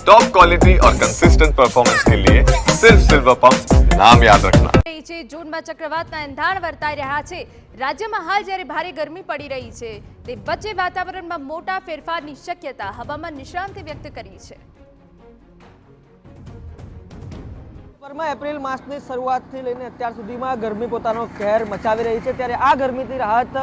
Top quality और consistent performance के लिए सिर्फ सिल्वर पंप नाम याद रखना। જૂનમાં ચક્રવાતના એંધાણ વર્તાઈ રહ્યા છે। રાજ્યમાં હાલ જ્યારે ભારે ગરમી પડી રહી છે તે વચ્ચે વાતાવરણમાં મોટા ફેરફારની શક્યતા હવામાન નિષ્ણાંતે વ્યક્ત કરી છે। એપ્રિલ માસની શરૂઆતથી લઈને અત્યાર સુધીમાં ગરમી પોતાનો કહેર મચાવી રહી છે, ત્યારે આ ગરમીથી રાહત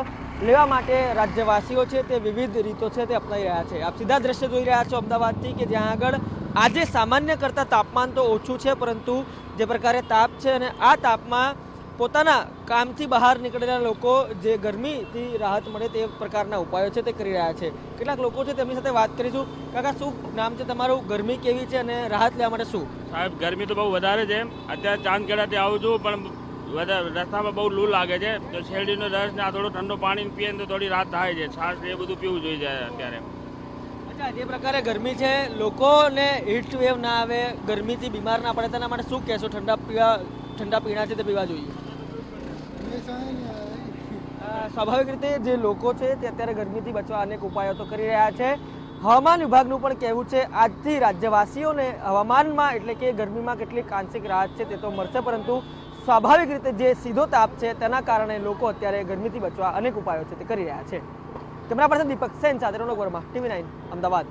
લેવા માટે રાજ્યવાસીઓ છે તે વિવિધ રીતો છે તે અપનાવી રહ્યા છે। આપ સીધા દ્રશ્ય જોઈ રહ્યા છો અમદાવાદથી કે જ્યાં આગળ આજે સામાન્ય કરતાં તાપમાન તો ઓછું છે, પરંતુ જે પ્રકારે તાપ છે અને આ તાપમાં પોતાના કામથી બહાર નીકળેલા લોકો જે ગરમીથી રાહત મળે તે પ્રકારના ઉપાયો છે તે કરી રહ્યા છે। કેટલાક લોકો છે તેમની સાથે વાત કરીશું। કાકા, શું નામ છે તમારું? ગરમી કેવી છે અને રાહત લેવા માટે શું? સાહેબ, ગરમી તો બહુ વધારે છે। અત્યારે ચાંદખેડાથી આવું છું પણ રસ્તામાં બહુ લૂ લાગે છે, તો શેરડીનો રસ ને આ થોડું ઠંડુ પાણી પીએ તો થોડી રાહત થાય છે। છાશ એ બધું પીવું જોઈએ અત્યારે। અચ્છા, જે પ્રકારે ગરમી છે, લોકોને હીટ વેવ ના આવે, ગરમીથી બીમાર ના પડે, તેના માટે શું કહેશો? ઠંડા પીણા છે તે પીવા જોઈએ? સ્વાભાવિક રીતે જે લોકો છે તે અત્યારે ગરમીથી બચવા અનેક ઉપાયો તો કરી રહ્યા છે। હવામાન વિભાગનું પણ કહેવું છે આજથી રાજ્યવાસીઓને હવામાનમાં એટલે કે ગરમીમાં કેટલીક આંશિક રાહત છે તે તો મળશે, પરંતુ સ્વાભાવિક રીતે જે સીધો તાપ છે તેના કારણે લોકો અત્યારે ગરમીથી બચવા અનેક ઉપાયો છે તે કરી રહ્યા છે। કેમેરા પર્સન દીપક સેન સાથે રોનક વર્મા, TV9 અમદાવાદ।